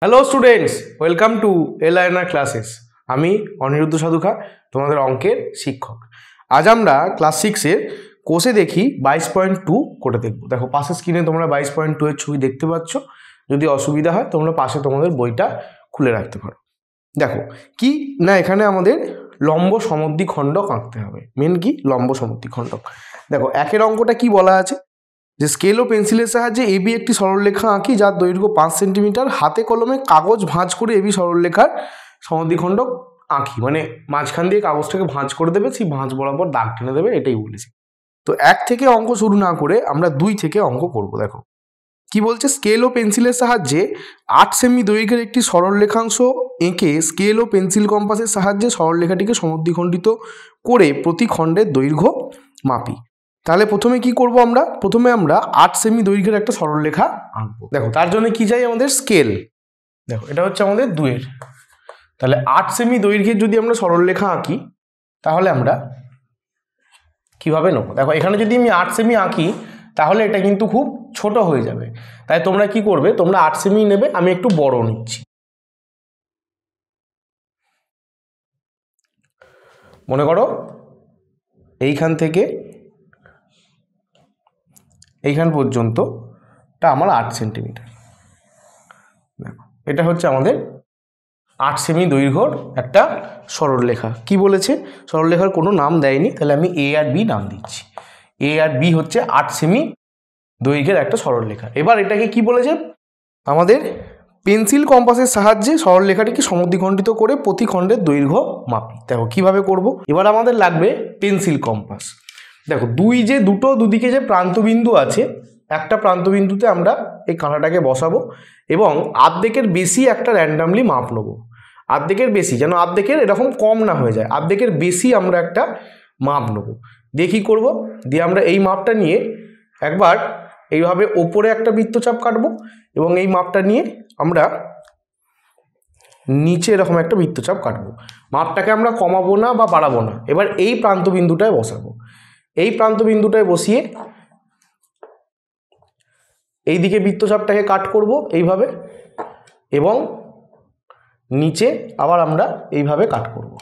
Hello students, welcome to LINR classes. আমি অনিরুদ্ধ সাধুখা, তোমাদের অঙ্কের শিক্ষক। আজ আমরা ক্লাস 6-এর কোষে দেখি 22.2 করে দেখব। দেখো পাশের স্ক্রিনে তোমরা 22.2 এর ছবি দেখতে পাচ্ছ। যদি অসুবিধা হয় তোমরা পাশে তোমাদের বইটা খুলে রাখতে পারো। দেখো কি না, এখানে আমাদের লম্ব সমদ্বিখণ্ডক আঁকতে হবে। মেন কি লম্ব সমদ্বিখণ্ডক। দেখো একের অঙ্কটা কি বলা আছে, যে স্কেল ও পেন্সিলের সাহায্যে এবি একটি সরলরেখা আঁকি যার দৈর্ঘ্য 5 সেন্টিমিটার। হাতে কলমে কাগজ ভাঁজ করে এবি সরলরেখার সমদ্বিখণ্ডক আঁকি, মানে মাঝখান দিয়ে কাগজটাকে ভাঁজ করে দেবে, সেই ভাঁজ বরাবর দাগ টেনে দেবে, এটাই বলেছি। তো 1 থেকে অঙ্ক শুরু না করে আমরা 2 থেকে অঙ্ক করব। দেখো কি বলছে, স্কেল ও পেন্সিলের সাহায্যে 8 সেমি দৈর্ঘ্যের একটি সরলরেখাংশ এঁকে স্কেল ও পেন্সিল কম্পাসের সাহায্যে সরলরেখাটিকে সমদ্বিখণ্ডিত করে প্রতি খণ্ডের দৈর্ঘ্য মাপি। তাহলে প্রথমে কি করব, প্রথমে আমরা 8 সেমি দৈর্ঘ্যের একটা সরলরেখা আঁকবো। দেখো তার জন্য কি চাই আমাদের, স্কেল। দেখো এটা হচ্ছে আমাদের 2-এর। তাহলে 8 সেমি দৈর্ঘ্যের যদি আমরা সরলরেখা আঁকি তাহলে আমরা কিভাবে নেব। দেখো এখানে যদি আমি 8 সেমি আঁকি তাহলে এটা কিন্তু খুব ছোট হয়ে যাবে। তাই তোমরা কি করবে, তোমরা 8 সেমি নেবে, আমি একটু বড় নিচ্ছি। মনে করো এইখান থেকে এইখান পর্যন্তটা আমার 8 সেন্টিমিটার। দেখো এটা হচ্ছে আমাদের 8 সেমি দৈর্ঘ্যর একটা সরলরেখা। কি বলেছে, সরলরেখার কোনো নাম দেয়নি, তাহলে আমি এ আর বি নাম দিচ্ছি। এ আর বি হচ্ছে 8 সেমি দৈর্ঘ্যের একটা সরলরেখা। এবার এটাকে কি বলেছে, আমাদের পেন্সিল কম্পাসের সাহায্যে সরলরেখাটিকে সমদ্বিখণ্ডিত করে প্রতি খণ্ডের দৈর্ঘ্য মাপি। দেখো কিভাবে করব। এবার আমাদের লাগবে পেন্সিল কম্পাস। দেখো দুদিকে যে প্রান্তবিন্দু আছে, একটা প্রান্তবিন্দুতে আমরা এই কাঁটাটাকে বসাবো এবং আর্ধেকের বেশি একটা র্যান্ডামলি মাপ নেবো। আর্ধেকের বেশি, যেন আর্ধেকের এরকম কম না হয়ে যায়, আর্ধেকের বেশি আমরা একটা মাপ নেবো। দিয়ে কী করবো, দিয়ে আমরা এই মাপটা নিয়ে একবার এইভাবে ওপরে একটা বৃত্তচাপ কাটবো এবং এই মাপটা নিয়ে আমরা নিচে এরকম একটা বৃত্তচাপ কাটবো। মাপটাকে আমরা কমাবো না বা বাড়াবো না। এবার এই প্রান্তবিন্দুটায় বসাবো। এই প্রান্তবিন্দুটায় বসিয়ে এই দিকে বৃত্তচাপটাকে কাট করব এইভাবে, এবং নিচে আবার আমরা এইভাবে কাট করব,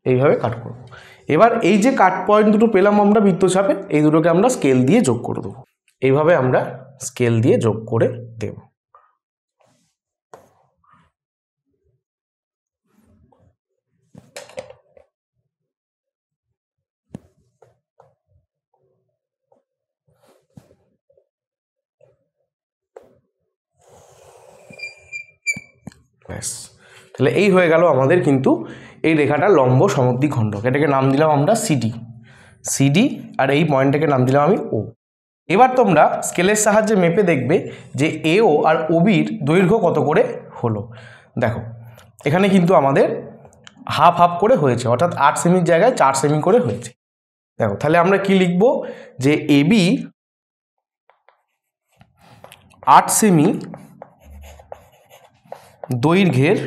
এইভাবে কাট করব। এবার এই যে কাট পয়েন্ট দুটো পেলাম আমরা বৃত্তচাপে, এই দুটোকে আমরা স্কেল দিয়ে যোগ করে দেবো। এইভাবে আমরা স্কেল দিয়ে যোগ করে দেব। ব্যাস, তাহলে এই হয়ে গেল আমাদের কিন্তু এই রেখাটা লম্ব সমদ্বিখণ্ডক। এটাকে নাম দিলাম আমরা সিডি, আর এই পয়েন্টটাকে নাম দিলাম আমি ও। এবার তোমরা স্কেলের সাহায্যে মেপে দেখবে যে এও আর ওবির দৈর্ঘ্য কত করে হলো। দেখো এখানে কিন্তু আমাদের হাফ হাফ করে হয়েছে, অর্থাৎ 8 সেমির জায়গায় 4 সেমি করে হয়েছে। দেখো তাহলে আমরা কি লিখব, যে এবি 8 সেমি দৈর্ঘ্যের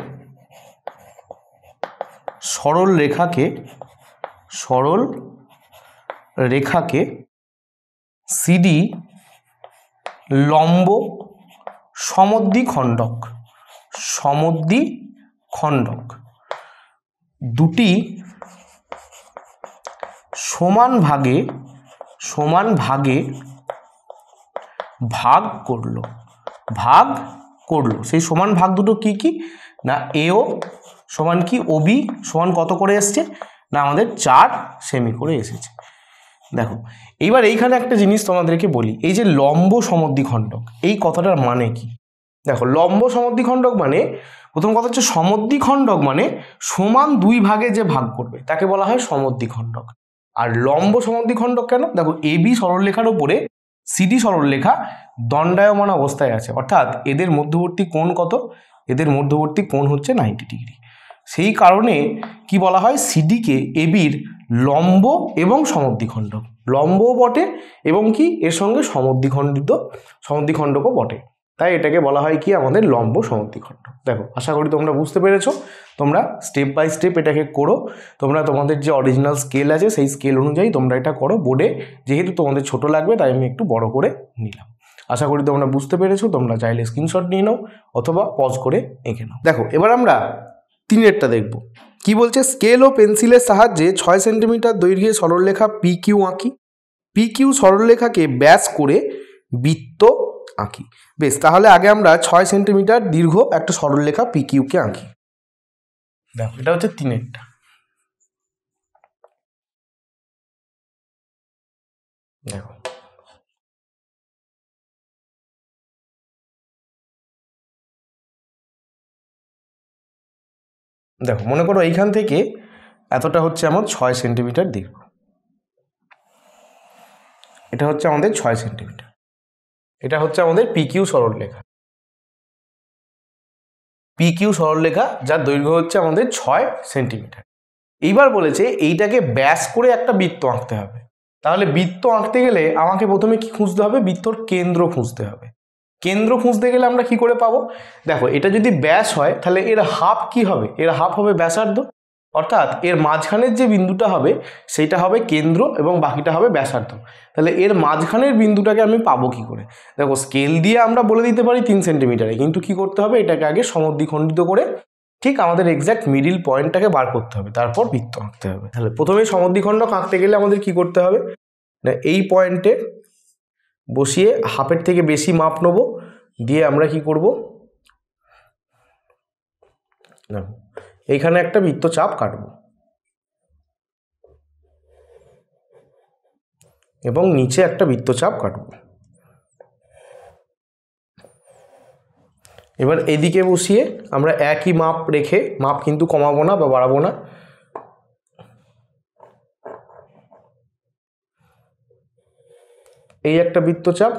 সরল রেখাকে সিডি লম্ব সমদ্বিখণ্ডক দুটি সমান ভাগে ভাগ করলো। সেই সমান ভাগ দুটো কি কি না, এও সমান কি ওবি সমান কত করে এসছে না, আমাদের 4 সেমি করে এসেছে। দেখো এইবার এইখানে একটা জিনিস তোমাদেরকে বলি, এই যে লম্ব সমদ্বিখণ্ডক, এই কথাটার মানে কি। দেখো লম্ব সমদ্বিখণ্ডক মানে, প্রথম কথা হচ্ছে সমদ্বিখণ্ডক মানে সমান 2 ভাগে যে ভাগ করবে তাকে বলা হয় সমদ্বিখণ্ডক। আর লম্ব সমদ্বিখণ্ডক কেন, দেখো এবি সরলরেখার উপরে সিডি সরলরেখা দণ্ডায়মান অবস্থায় আছে, অর্থাৎ এদের মধ্যবর্তী কোণ কত, এদের মধ্যবর্তী কোণ হচ্ছে 90 ডিগ্রি। সেই কারণে কি বলা হয়, সিডিকে এবির লম্ব এবং সমদ্বিখণ্ডক, লম্বও বটে এবং কি এর সঙ্গে সমদ্বিখণ্ডকও বটে, তাই এটাকে বলা হয় কি আমাদের লম্ব সমদ্বিখণ্ডক। দেখো আশা করি তোমরা বুঝতে পেরেছো। তোমরা স্টেপ বাই স্টেপ এটাকে করো। তোমরা তোমাদের যে অরিজিনাল স্কেল আছে সেই স্কেল অনুযায়ী তোমরা এটা করো বোর্ডে। যেহেতু তোমাদের ছোট লাগবে তাই আমি একটু বড় করে নিলাম। আশা করি তোমরা বুঝতে পেরেছো। তোমরা চাইলে স্ক্রিনশট নিয়ে নাও অথবা পজ করে এঁকে নাও। দেখো এবার আমরা 3-এরটা দেখব। কি বলছে, স্কেল ও পেন্সিলের সাহায্যে 6 সেন্টিমিটার দৈর্ঘ্যের সরলরেখা PQ আঁকি। PQ সরলরেখাকে ব্যাস করে বৃত্ত আঁকি। বেশ, তাহলে আগে আমরা 6 সেন্টিমিটার দীর্ঘ একটা সরলরেখা PQ কে আঁকি। দেখো এটা হচ্ছে 3-এরটা। দেখো দেখো মনে করো এইখান থেকে এতটা হচ্ছে আমার 6 সেন্টিমিটার দীর্ঘ, এটা হচ্ছে আমাদের 6 সেন্টিমিটার, এটা হচ্ছে আমাদের PQ সরলরেখা। PQ সরলরেখা যার দৈর্ঘ্য হচ্ছে আমাদের 6 সেন্টিমিটার। এইবার বলেছে এইটাকে ব্যাস করে একটা বৃত্ত আঁকতে হবে। তাহলে বৃত্ত আঁকতে গেলে আমাকে প্রথমে কি খুঁজতে হবে, বৃত্তর কেন্দ্র খুঁজতে হবে। কেন্দ্র খুঁজতে গেলে আমরা কি করে পাবো, দেখো এটা যদি ব্যাস হয় তাহলে এর হাফ কি হবে, এর হাফ হবে ব্যাসার্ধ, অর্থাৎ এর মাঝখানের যে বিন্দুটা হবে সেটা হবে কেন্দ্র এবং বাকিটা হবে ব্যাসার্ধ। তাহলে এর মাঝখানের বিন্দুটাকে আমি পাবো কি করে, দেখো স্কেল দিয়ে আমরা বলে দিতে পারি 3 সেন্টিমিটারে, কিন্তু কি করতে হবে, এটাকে আগে সমদ্বিখণ্ডিত করে ঠিক আমাদের এক্স্যাক্ট মিডিল পয়েন্টটাকে বার করতে হবে, তারপর বৃত্ত আঁকতে হবে। তাহলে প্রথমে সমদ্বিখণ্ডক আঁকতে গেলে আমাদের কি করতে হবে না, এই পয়েন্টে বসিয়ে হাফের থেকে বেশি মাপ নেব, দিয়ে আমরা কি করব, এইখানে একটা বৃত্তচাপ কাটব এবং নিচে একটা বৃত্তচাপ কাটব। এবার এদিকে বসিয়ে আমরা একই মাপ রেখে, মাপ কিন্তু কমাবো না বা বাড়াবো না, এই একটা বৃত্তচাপ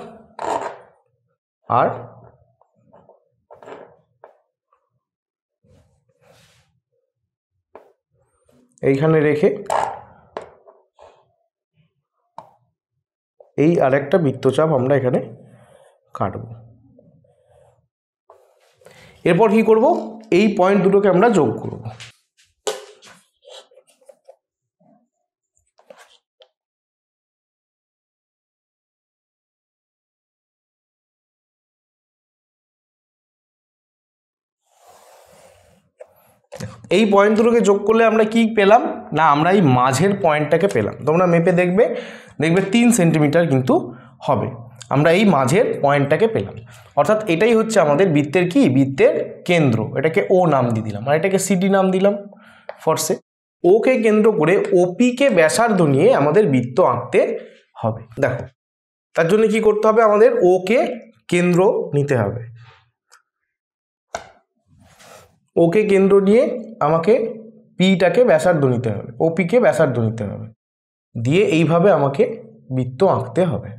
আর এইখানে রেখে এই আরেকটা বৃত্তচাপ আমরা এখানে কাটব। এরপর কি করব, এই পয়েন্ট দুটোকে আমরা যোগ করব। এই পয়েন্ট দুটোকে যোগ করলে আমরা কি পেলাম না, আমরা এই মাঝের পয়েন্টটাকে পেলাম। তোমরা মেপে দেখবে 3 সেন্টিমিটার কিন্তু হবে। আমরা এই মাঝের পয়েন্টটাকে পেলাম, অর্থাৎ এটাই হচ্ছে আমাদের বৃত্তের কি, বৃত্তের কেন্দ্র। এটাকে ও নাম দিয়ে দিলাম আর এটাকে সিডি নাম দিলাম ফরসে। ওকে কেন্দ্র করে ওপিকে ব্যাসার্ধ নিয়ে আমাদের বৃত্ত আঁকতে হবে। দেখো তার জন্য কি করতে হবে, আমাদের ওকে কেন্দ্র নিতে হবে। ওকে কেন্দ্র নিয়ে আমাকে পিটাকে ব্যাসার্ধ নিতে হবে, ওপিকে ব্যাসার্ধ নিতে হবে, দিয়ে এইভাবে আমাকে বৃত্ত আঁকতে হবে।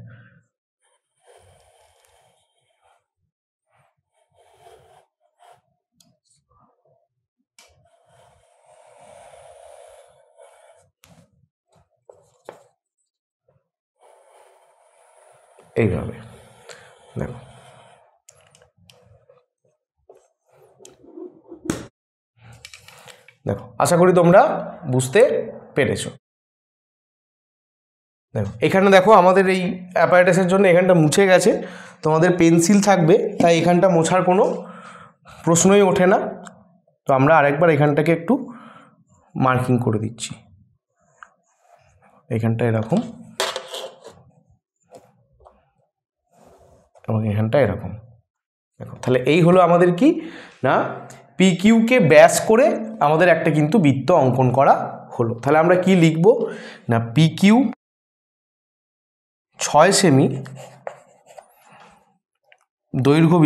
এইভাবে দেখো, দেখো আশা করি তোমরা বুঝতে পেরেছো। দেখো এখানে দেখো আমাদের এই অ্যাপারেটাসের জন্য এখানটা মুছে গেছে, তোমাদের পেন্সিল থাকবে তাই এখানটা মোছার কোনো প্রশ্নই ওঠে না। তো আমরা আরেকবার এখানটাকে একটু মার্কিং করে দিচ্ছি, এখানটা এরকম এবং এখানটা এরকম। দেখো তাহলে এই হলো আমাদের কি না, পিকিউকে ব্যাস করে আমাদের একটা কিন্তু বৃত্ত অঙ্কন করা হলো। তাহলে আমরা কি লিখব না, পিকিউ 6 সেমি দৈর্ঘ্য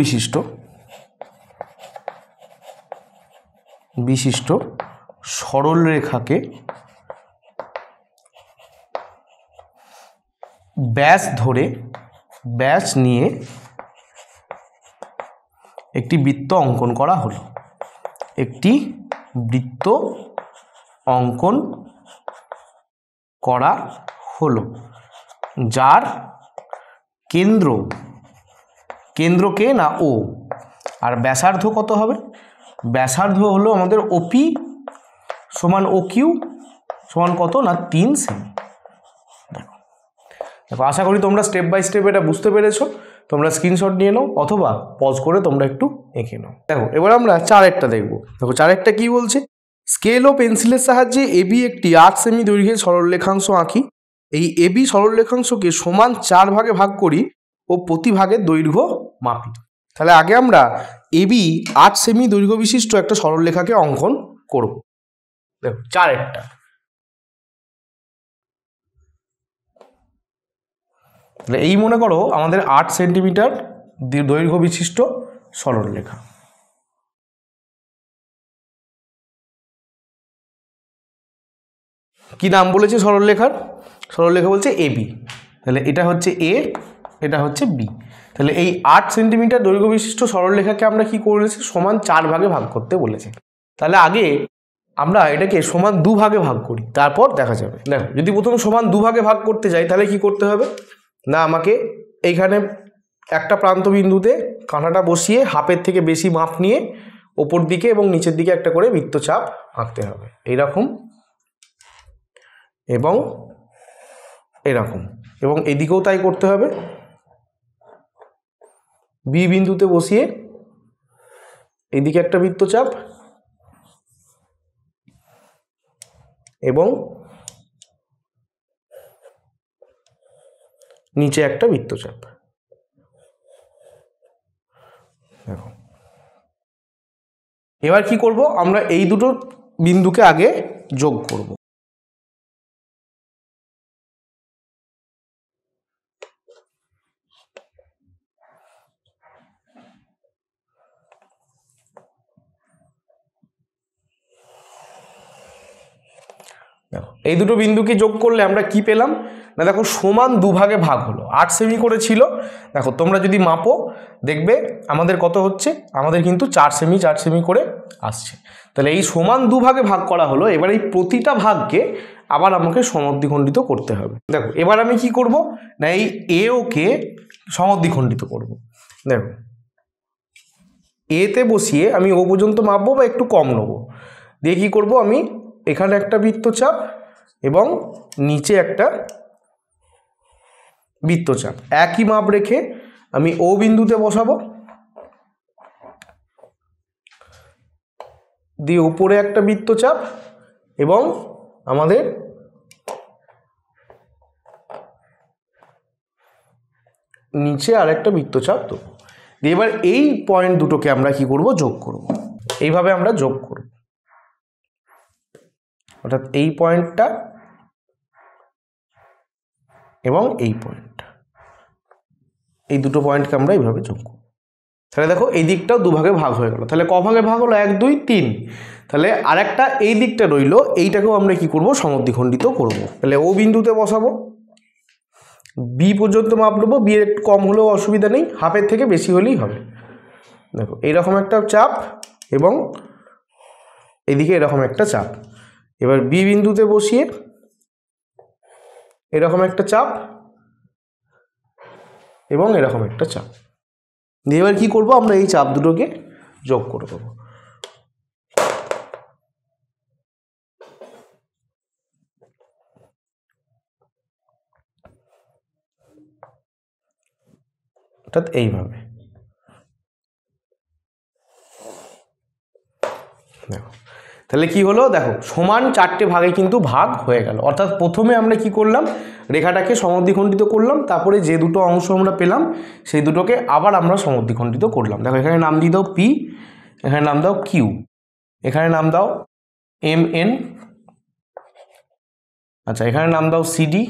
বিশিষ্ট সরল রেখাকে ব্যাস ধরে, ব্যাস নিয়ে একটি বৃত্ত অঙ্কন করা হলো। একটি বৃত্ত অঙ্কন করা হলো যার কেন্দ্রকে না ও, আর ব্যাসার্ধ কত হবে, ব্যাসার্ধ হলো আমাদের ওপি সমান ও কিউ সমান কত না 3 সেমি। দেখো দেখো আশা করি তোমরা স্টেপ বাই স্টেপ এটা বুঝতে পেরেছো। তোমরা স্ক্রিনশট নিয়ে নাও অথবা পজ করে তোমরা একটু এঁকে নাও। দেখো এবার আমরা 4 দেখবো। দেখো 4 কি বলছে, স্কেল ও পেন্সিলের সাহায্যে এবি একটি 8 সেমি দৈর্ঘ্যের সরলরেখাংশ আঁকি। এই এবি সরলরেখাংশকে সমান 4 ভাগে ভাগ করি ও প্রতি ভাগের দৈর্ঘ্য মাপি। তাহলে আগে আমরা এবি 8 সেমি দৈর্ঘ্য বিশিষ্ট একটা সরলরেখাকে অঙ্কন করব। দেখো 4 তাহলে এই মনে করো আমাদের 8 সেন্টিমিটার দৈর্ঘ্য বিশিষ্ট সরলরেখা। কি নাম বলেছে সরলরেখার? সরলরেখা বলছে এবি। তাহলে এটা হচ্ছে এ, এটা হচ্ছে বি। তাহলে এই 8 সেন্টিমিটার দৈর্ঘ্য বিশিষ্ট সরলরেখাকে আমরা কি করেছি, সমান 4 ভাগে ভাগ করতে বলেছে। তাহলে আগে আমরা এটাকে সমান 2 ভাগে ভাগ করি, তারপর দেখা যাবে। দেখো যদি প্রথমে সমান 2 ভাগে ভাগ করতে যাই তাহলে কি করতে হবে না, আমাকে এইখানে একটা প্রান্ত বিন্দুতে কাঁটাটা বসিয়ে হাফের থেকে বেশি মাপ নিয়ে ওপর দিকে এবং নিচের দিকে একটা করে বৃত্তচাপ আঁকতে হবে, এইরকম এবং এরকম, এবং এদিকেও তাই করতে হবে। বি বিন্দুতে বসিয়ে এদিকে একটা বৃত্তচাপ এবং নিচে একটা বৃত্তচাপ। দেখো এবার কি করব, আমরা এই দুটো বিন্দুকে আগে যোগ করব। দেখো এই দুটো বিন্দুকে যোগ করলে আমরা কি পেলাম না, দেখো সমান 2 ভাগে ভাগ হলো। 8 সেমি করে ছিল, দেখো তোমরা যদি মাপো দেখবে আমাদের কত হচ্ছে, আমাদের কিন্তু 4 সেমি করে আসছে। তাহলে এই সমান 2 ভাগে ভাগ করা হলো। এবার এই প্রতিটা ভাগকে আবার আমাকে সমদ্বিখণ্ডিত করতে হবে। দেখো এবার আমি কি করব না, এই এ ও কে সমদ্বিখণ্ডিত করব। দেখো এতে বসিয়ে আমি ও পর্যন্ত মাপবো বা একটু কম নেবো, দিয়ে কি করব, আমি এখানে একটা বৃত্তচাপ এবং নিচে একটা বৃত্তচাপ একই মাপ রেখে আমি ও বিন্দুতে বসাবো, দিয়ে উপরে একটা বৃত্তচাপ এবং আমাদের নিচে আরেকটা বৃত্তচাপ দেবো। দিয়ে এবার এই পয়েন্ট দুটোকে আমরা কি করব, যোগ করব। এইভাবে আমরা যোগ করব, অর্থাৎ এই পয়েন্টটা এবং এই পয়েন্টটা, এই দুটো পয়েন্টকে আমরা এইভাবে যোগ করব। তাহলে দেখো এই দিকটাও 2 ভাগে ভাগ হয়ে গেল। তাহলে ক ভাগে ভাগ হলো, 1 2 3। তাহলে আরেকটা এই দিকটা রইল, এইটাকেও আমরা কি করব, সমদ্বিখণ্ডিত করব। তাহলে ও বিন্দুতে বসাবো, বি পর্যন্ত মাপ নেবো, বি এর একটু কম হলেও অসুবিধা নেই, হাফের থেকে বেশি হলেই হবে। দেখো এইরকম একটা চাপ এবং এদিকে এরকম একটা চাপ। এবার বি বিন্দুতে বসিয়ে এরকম একটা চাপ এবং এরকম একটা চাপ দিয়ে এবার কি করব, আমরা এই চাপ দুটোকে যোগ করে দেবো। অর্থাৎ এইভাবে। দেখো তাহলে কি হলো, দেখো সমান 4টে ভাগে কিন্তু ভাগ হয়ে গেল। অর্থাৎ প্রথমে আমরা কি করলাম, রেখাটাকে সমদ্বিখণ্ডিত করলাম, তারপরে যে দুটো অংশ আমরা পেলাম সেই দুটোকে আবার আমরা সমদ্বিখণ্ডিত করলাম। দেখো এখানে নাম দিয়ে দাও পি, এখানে নাম দাও কিউ, এখানে নাম দাও এম এন, আচ্ছা এখানে নাম দাও সিডি,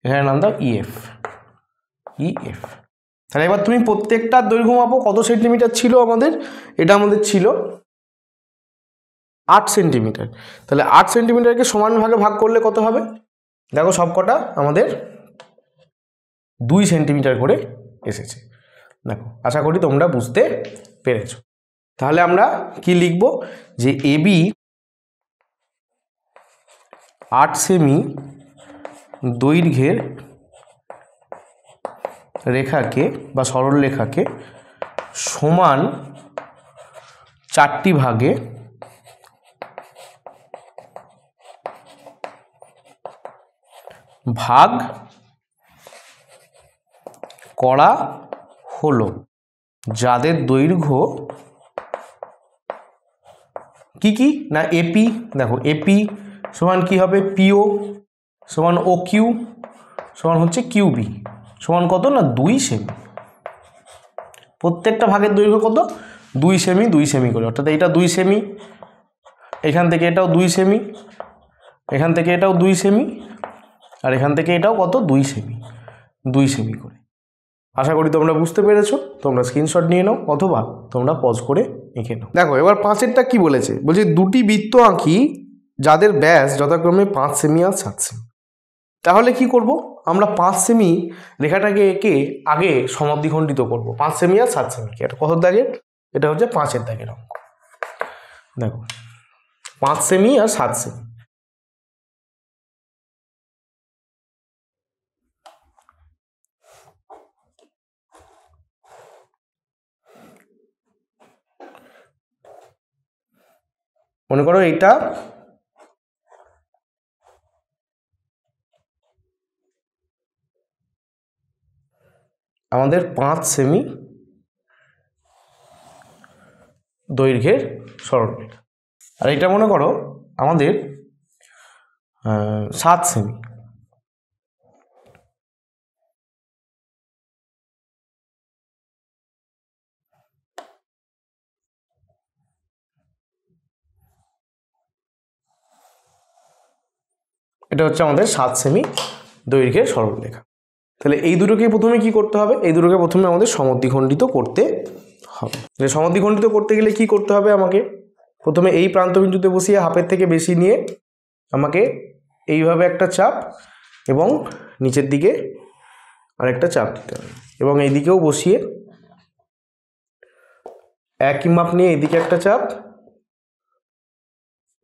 এখানে নাম দাও ইএফ। তাহলে এবার তুমি প্রত্যেকটা দৈর্ঘ্য মাপো, কত সেন্টিমিটার ছিল আমাদের, এটা আমাদের ছিল 8 সেন্টিমিটার। তাহলে 8 সেন্টিমিটারকে সমান ভাগে ভাগ করলে কত হবে, দেখো সবকটা আমাদের 2 সেন্টিমিটার করে এসেছে। দেখো আশা করি তোমরা বুঝতে পেরেছো। তাহলে আমরা কি লিখব, যে এবি 8 সেমি দৈর্ঘ্যের রেখাকে বা সরল রেখাকে সমান 4টি ভাগে ভাগ করা হলো, যাদের দৈর্ঘ্য কি কি না এপি, দেখো এপি সমান কি হবে পিও সমান ও কিউ সমান হচ্ছে কিউবি সমান কত না 2 সেমি। প্রত্যেকটা ভাগের দৈর্ঘ্য কত 2 সেমি 2 সেমি করে, অর্থাৎ এইটা 2 সেমি, এখান থেকে এটাও 2 সেমি, এখান থেকে এটাও 2 সেমি, আর এখান থেকে এটাও কত 2 সেমি 2 সেমি করে। আশা করি তোমরা বুঝতে পেরেছো। তোমরা স্ক্রিনশট নিয়ে নাও অথবা তোমরা পজ করে এঁকে নাও। দেখো এবার 5এরটা কি বলেছে, বলছে দুটি বৃত্ত আঁকি যাদের ব্যাস যথাক্রমে 5 সেমি আর 7 সেমি। তাহলে কি করব, আমরা 5 সেমি রেখাটাকে এঁকে আগে সমদ্বিখণ্ডিত করব। 5 সেমি আর 7 সেমি, এটা কত দাগের, এটা হচ্ছে 5-এর দাগের অঙ্ক। দেখো 5 সেমি আর 7 সেমি, মনে করো এটা আমাদের 5 সেমি দৈর্ঘ্যের সরলরেখা, আর এটা মনে করো আমাদের 7 সেমি। এটা হচ্ছে আমাদের 7 সেমি দৈর্ঘ্যের সরলরেখা। তাহলে এই দুটোকে প্রথমে কি করতে হবে, এই দুটোকে প্রথমে আমাদের সমদ্বিখণ্ডিত করতে হবে। সমদ্বিখণ্ডিত করতে গেলে কি করতে হবে, আমাকে প্রথমে এই প্রান্তবিন্দুতে বসিয়ে হাফের থেকে বেশি নিয়ে আমাকে এইভাবে একটা চাপ এবং নিচের দিকে আরেকটা চাপ দিতে হবে, এবং এইদিকেও বসিয়ে একই মাপ নিয়ে এদিকে একটা চাপ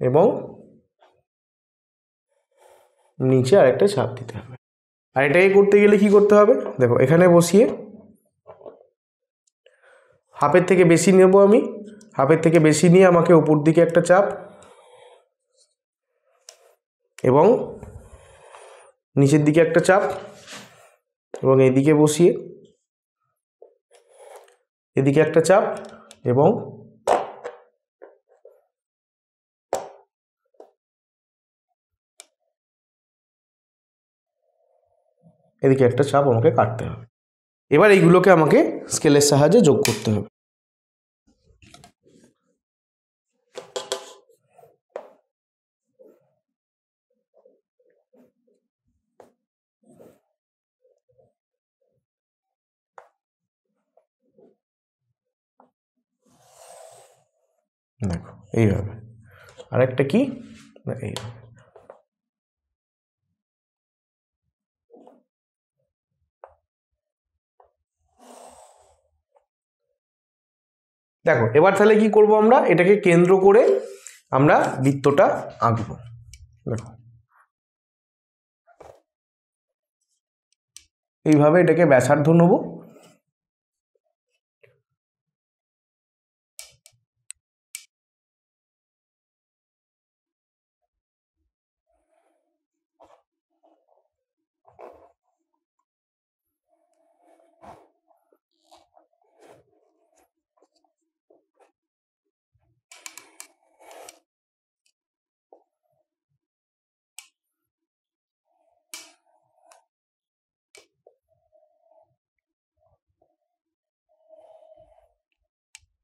এবং নিচে আরেকটা চাপ দিতে হবে। আর এটাকে করতে গেলে কি করতে হবে, দেখো এখানে বসিয়ে হাফের থেকে বেশি নেব, আমি হাফের থেকে বেশি নিয়ে আমাকে উপর দিকে একটা চাপ এবং নিচের দিকে একটা চাপ এবং এইদিকে বসিয়ে এদিকে একটা চাপ এবং এদিকে একটা চাপ আমাকে কাটতে হবে। এবার এইগুলোকে আমাকে স্কেলের সাহায্যে যোগ করতে হবে। দেখো এইভাবে, আরেকটা কি এইভাবে। দেখো এবার তাহলে কি করব, আমরা এটাকে কেন্দ্র করে আমরা বৃত্তটা আঁকবো। দেখো এইভাবে এটাকে ব্যাসার্ধ নেব,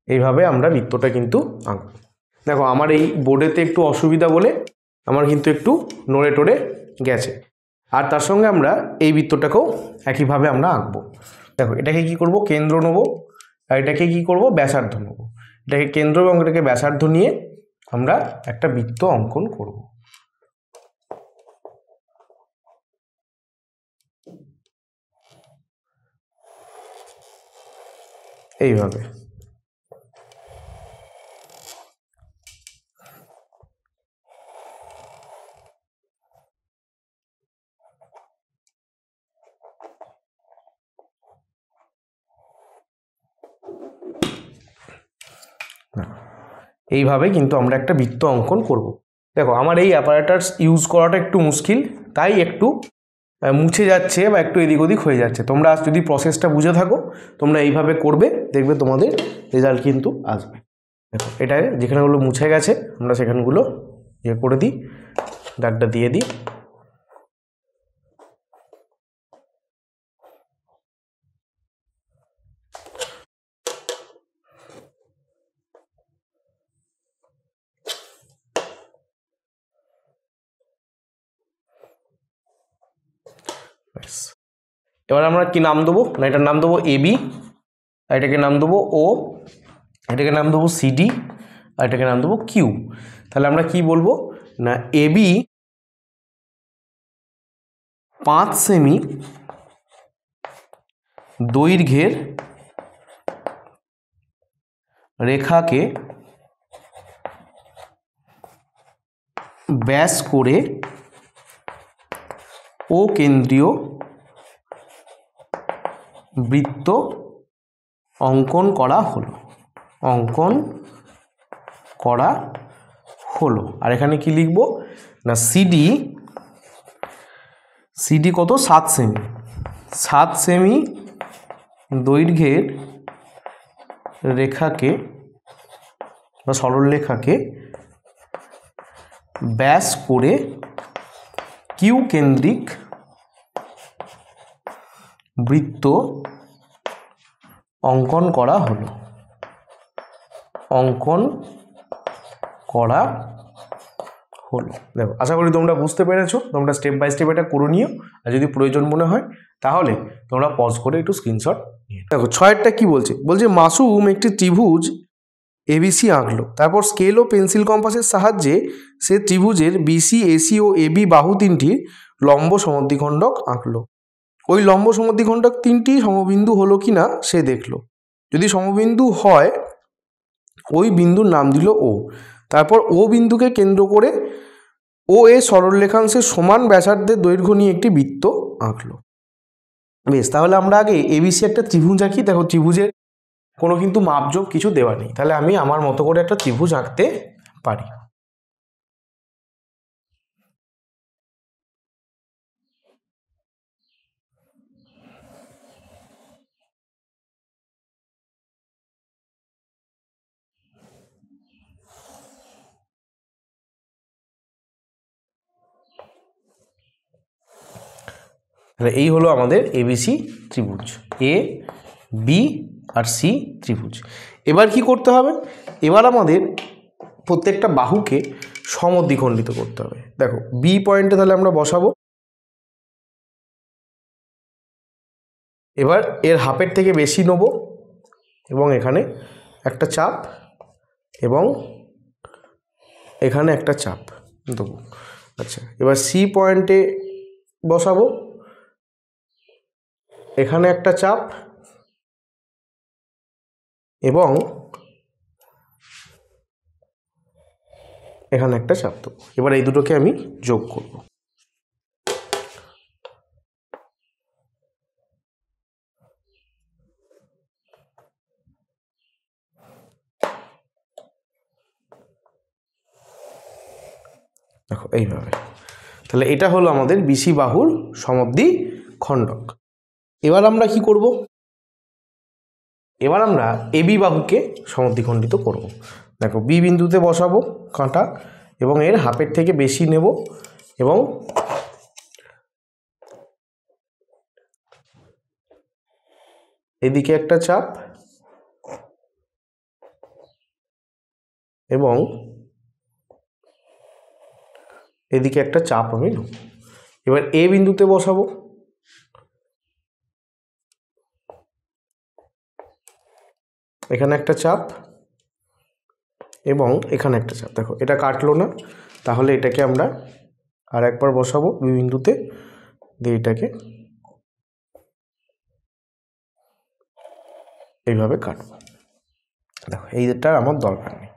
এইভাবে আমরা বৃত্তটা কিন্তু আঁকবো। দেখো আমার এই বোর্ডেতে একটু অসুবিধা বলে আমার কিন্তু একটু নড়ে টড়ে গেছে, আর তার সঙ্গে আমরা এই বৃত্তটাকেও একইভাবে আমরা আঁকবো। দেখো এটাকে কি করব, কেন্দ্র নেব, আর এটাকে কি করব ব্যাসার্ধ নেব। এটাকে কেন্দ্র এবং এটাকে ব্যাসার্ধ নিয়ে আমরা একটা বৃত্ত অঙ্কন করব। এইভাবে এইভাবে কিন্তু আমরা একটা বৃত্ত অঙ্কন করব। দেখো আমার এই অ্যাপারেটাস ইউজ করাটা একটু মুশকিল, তাই একটু মুছে যাচ্ছে বা একটু এদিক ওদিক হয়ে যাচ্ছে। তোমরা যদি প্রসেসটা বুঝে থাকো তোমরা এইভাবে করবে, দেখবে তোমাদের রেজাল্ট কিন্তু আসবে। দেখো এটা যেখানেগুলো মুছে গেছে আমরা সেখানগুলো ইয়ে করে দিই, দাগটা দিয়ে দিই। এবার আমরা কি নাম দেবো না, এটার নাম দেবো এবি, আর এটাকে নাম দেবো ও, এটাকে নাম দেবো সিডি, আর এটাকে নাম দেবো কিউ। তাহলে আমরা কি বলবো না এবি 5 সেমি দৈর্ঘ্যের রেখাকে ব্যাস করে ও কেন্দ্রীয় বৃত্ত অঙ্কন করা হলো, অঙ্কন করা হলো। আর এখানে কি লিখবো না সিডি, সিডি কত 7 সেমি, 7 সেমি দৈর্ঘ্যের রেখাকে বা সরলরেখাকে ব্যাস করে কিউ কেন্দ্রিক বৃত্ত অঙ্কন করা হলো, অঙ্কন করা হলো। দেখো আশা করি তোমরা বুঝতে পেরেছো, তোমরা স্টেপ বাই স্টেপ এটা করে নিও, আর যদি প্রয়োজন মনে হয় তাহলে তোমরা পজ করে একটু স্ক্রিনশট নিয়ে। দেখো 6এরটা কি বলছে, বলছে মাসুম একটি ত্রিভুজ এবিসি আঁকলো, তারপর স্কেল ও পেন্সিল কম্পাসের সাহায্যে সে ত্রিভুজের বিসি, এসি ও এবি বাহু তিনটির লম্ব সমদ্বিখণ্ডক আঁকলো। ওই লম্ব সমদ্বিখণ্ডক তিনটি সমবিন্দু হলো কি না সে দেখলো। যদি সমবিন্দু হয় ওই বিন্দুর নাম দিল ও। তারপর ও বিন্দুকে কেন্দ্র করে ও এ সরলরেখাংশের সমান ব্যাসার্ধের দৈর্ঘ্য নিয়ে একটি বৃত্ত আঁকলো। বেশ, তাহলে আমরা আগে এবিসি একটা ত্রিভুজ আঁকি। দেখো ত্রিভুজের কোনো কিন্তু মাপজোক কিছু দেওয়া নেই, তাহলে আমি আমার মতো করে একটা ত্রিভুজ আঁকতে পারি। তাহলে এই হলো আমাদের এবিসি ত্রিভুজ, এ বি আর সি ত্রিভুজ। এবার কি করতে হবে, এবার আমাদের প্রত্যেকটা বাহুকে সমদ্বিখণ্ডিত করতে হবে। দেখো বি পয়েন্টে তাহলে আমরা বসাবো, এবার এর হাফের থেকে বেশি নেব এবং এখানে একটা চাপ এবং এখানে একটা চাপ দেবো। আচ্ছা, এবার সি পয়েন্টে বসাবো, এখানে একটা চাপ এবং এখানে একটা চাপ দেবো। এবার এই দুটোকে আমি যোগ করব। দেখো এইভাবে, তাহলে এটা হলো আমাদের বিসি বাহুর সমদ্বিখণ্ডক। এবার আমরা কি করব, এবার আমরা এবি বাহুকে সমদ্বিখণ্ডিত করব। দেখো বি বিন্দুতে বসাবো কাঁটা এবং এর হাফের থেকে বেশি নেব এবং এদিকে একটা চাপ এবং এদিকে একটা চাপ আমি নেব। এবার এ বিন্দুতে বসাবো, এখানে একটা চাপ এবং এখানে একটা চাপ। দেখো এটা কাটলো না, তাহলে এটাকে আমরা আর একবার বসাবো বি বিন্দুতে, দিয়ে এটাকে এইভাবে কাটবো। দেখো এইটা আমার দরকার নেই,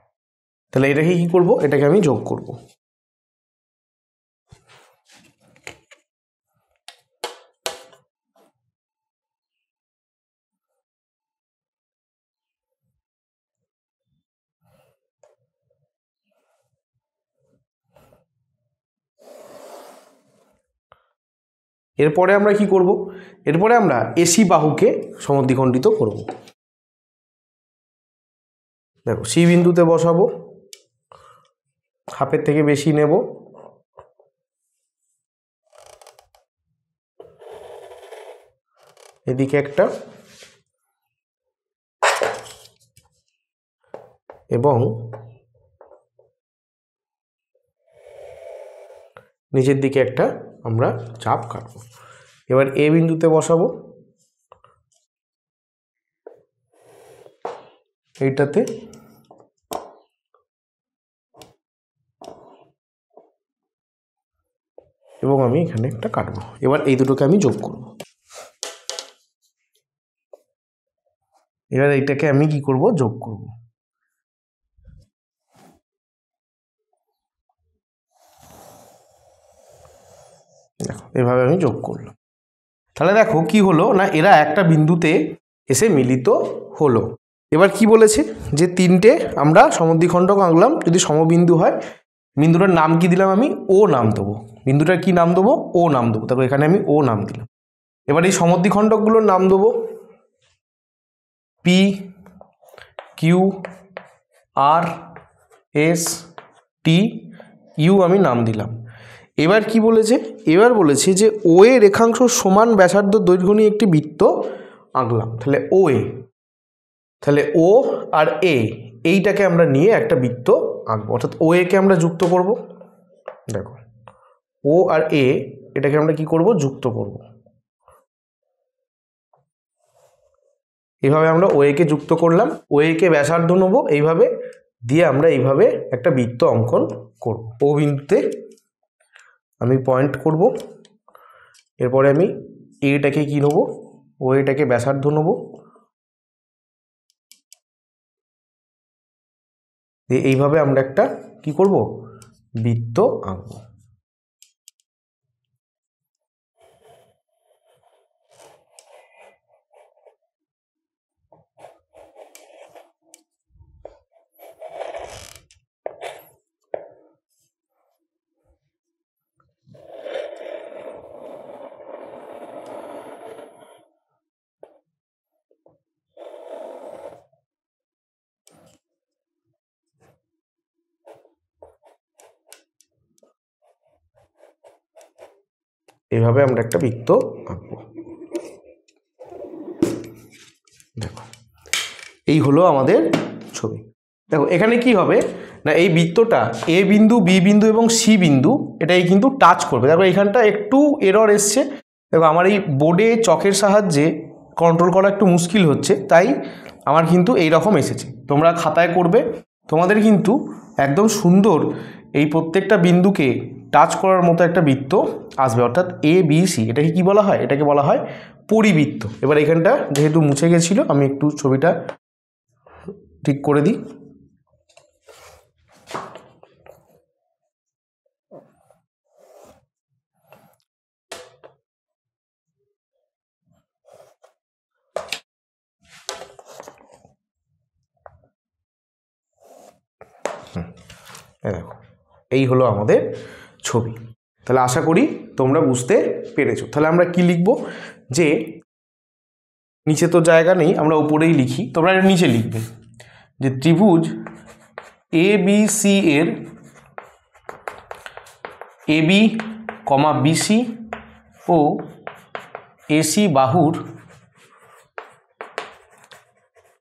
তাহলে এটাকে কি করব, এটাকে আমি যোগ করব। এরপরে আমরা কি করব, এরপরে আমরা এসি বাহুকে সমদ্বিখণ্ডিত করব। দেখো সি বিন্দুতে বসাবো, হাফের থেকে বেশি নেব, এদিকে একটা এবং নিচের দিকে একটা আমরা চাপ কাটবো। এবার এ বিন্দুতে বসাবো, এইটাতে এবং আমি এখানে একটা কাটবো। এবার এই দুটোকে আমি যোগ করব। এবার এইটাকে আমি কি করব, যোগ করব। দেখো এভাবে আমি যোগ করলাম। তাহলে দেখো কি হলো না, এরা একটা বিন্দুতে এসে মিলিত হলো। এবার কি বলেছে যে তিনটে আমরা সমদ্বিখণ্ডক আঁকলাম, যদি সমবিন্দু হয় বিন্দুটার নাম কি দিলাম, আমি ও নাম দেবো। বিন্দুটার কি নাম দেবো, ও নাম দেবো। তারপর এখানে আমি ও নাম দিলাম। এবার এই সমদ্বিখণ্ডকগুলোর নাম দেবো P, Q, R, S, T, U আমি নাম দিলাম। এবার কি বলেছে, এবার বলেছে যে ও এ রেখাংশ সমান ব্যাসার্ধ দৈর্ঘ্য নিয়ে একটি বৃত্ত আঁকলাম। তাহলে ও এ, তাহলে ও আর এ এইটাকে আমরা নিয়ে একটা বৃত্ত আঁকবো, অর্থাৎ ও একে আমরা যুক্ত করব। দেখো ও আর এ এটাকে আমরা কি করব, যুক্ত করব। এইভাবে আমরা ও একে যুক্ত করলাম, ও একে ব্যাসার্ধ নেব এইভাবে, দিয়ে আমরা এইভাবে একটা বৃত্ত অঙ্কন করব। ও বিন্দুতে আমি পয়েন্ট করব, এরপরে আমি এটাকে কি নেব, ও এটাকে ব্যাসার্ধ নেব, এইভাবে আমরা একটা কি করব, বৃত্ত আঁকবো। এভাবে আমরা একটা বৃত্ত আঁকবো। দেখো এই হলো আমাদের ছবি। দেখো এখানে কি হবে না, এই বৃত্তটা এ বিন্দু, বি বিন্দু এবং সি বিন্দু এটাই কিন্তু টাচ করবে। দেখো এখানটা একটু এরর এসছে। দেখো আমার এই বোর্ডে চকের সাহায্যে কন্ট্রোল করা একটু মুশকিল হচ্ছে, তাই আমার কিন্তু এই রকম এসেছে। তোমরা খাতায় করবে, তোমাদের কিন্তু একদম সুন্দর এই প্রত্যেকটা বিন্দুকে টাচ করার মতো একটা বৃত্ত আসবে, অর্থাৎ এ বি সি। এটাকে কি বলা হয়, এটাকে বলা হয় পরিবৃত্ত। এবার এখানটা যেহেতু মুছে গেছিলো, আমি একটু ছবিটা ঠিক করে দিই। দেখো এই হলো আমাদের ছবি। তাহলে আশা করি তোমরা বুঝতে পেরেছো। তাহলে আমরা কি লিখব, যে নিচে তো জায়গা নেই, আমরা উপরেই লিখি, তোমরা এর নিচে লিখবে যে ত্রিভুজ এ বি সি এর A B comma BC O AC বাহুর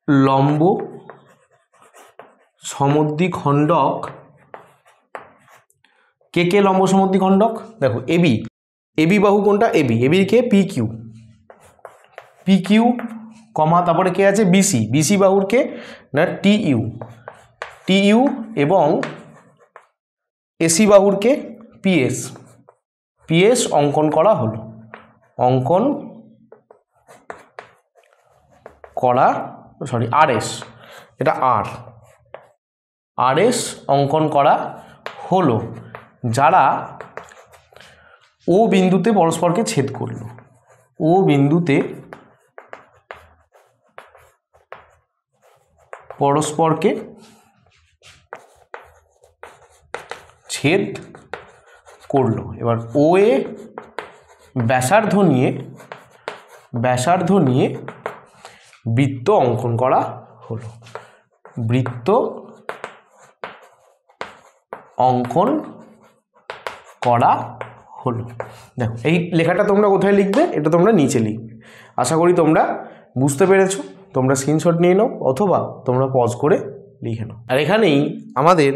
লম্ব সমদ্বিখণ্ডক কে কে লম্ব সমদ্বিখণ্ডক। দেখো এবি, এবি বাহু কোনটা, এবি, এবির কে P Q, P Q comma তারপরে কে আছে বিসি, বিসি বাহুর কে না টি ইউ, টি ইউ এবং এসি বাহুর কে পিএস, পিএস অঙ্কন করা হলো। অঙ্কন করা, সরি আরএস, এটা আরএস অঙ্কন করা হলো, যারা ও বিন্দুতে পরস্পরকে ছেদ করলো। ও বিন্দুতে পরস্পরকে ছেদ করলো। এবার ও এ ব্যাসার্ধ নিয়ে বৃত্ত অঙ্কন করা হলো। বৃত্ত অঙ্কন করা হলো। দেখো এই লেখাটা তোমরা কোথায় লিখবে, এটা তোমরা নিচে লিখবে। আশা করি তোমরা বুঝতে পেরেছো। তোমরা স্ক্রিনশট নিয়ে নাও অথবা তোমরা পজ করে লিখে নাও। আর এখানেই আমাদের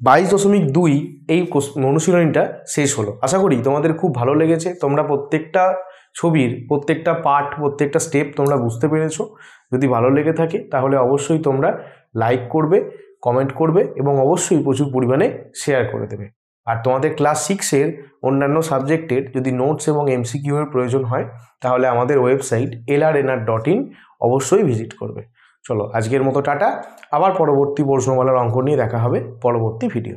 22.2 এই অনুশীলনীটা শেষ হলো। আশা করি তোমাদের খুব ভালো লেগেছে। তোমরা প্রত্যেকটা ছবির প্রত্যেকটা পার্ট, প্রত্যেকটা স্টেপ তোমরা বুঝতে পেরেছো। যদি ভালো লেগে থাকে তাহলে অবশ্যই তোমরা লাইক করবে, কমেন্ট করবে এবং অবশ্যই প্রচুর পরিমাণে শেয়ার করে দেবে। আর তোমাদের ক্লাস 6-এর অন্যান্য সাবজেক্টের যদি নোটস এবং MCQ এর প্রয়োজন হয় তাহলে আমাদের ওয়েবসাইট lrnr.in অবশ্যই ভিজিট করবে। চলো আজকের মতো টাটা। আবার পরবর্তী প্রশ্নমালার অঙ্ক নিয়ে দেখা হবে পরবর্তী ভিডিওতে।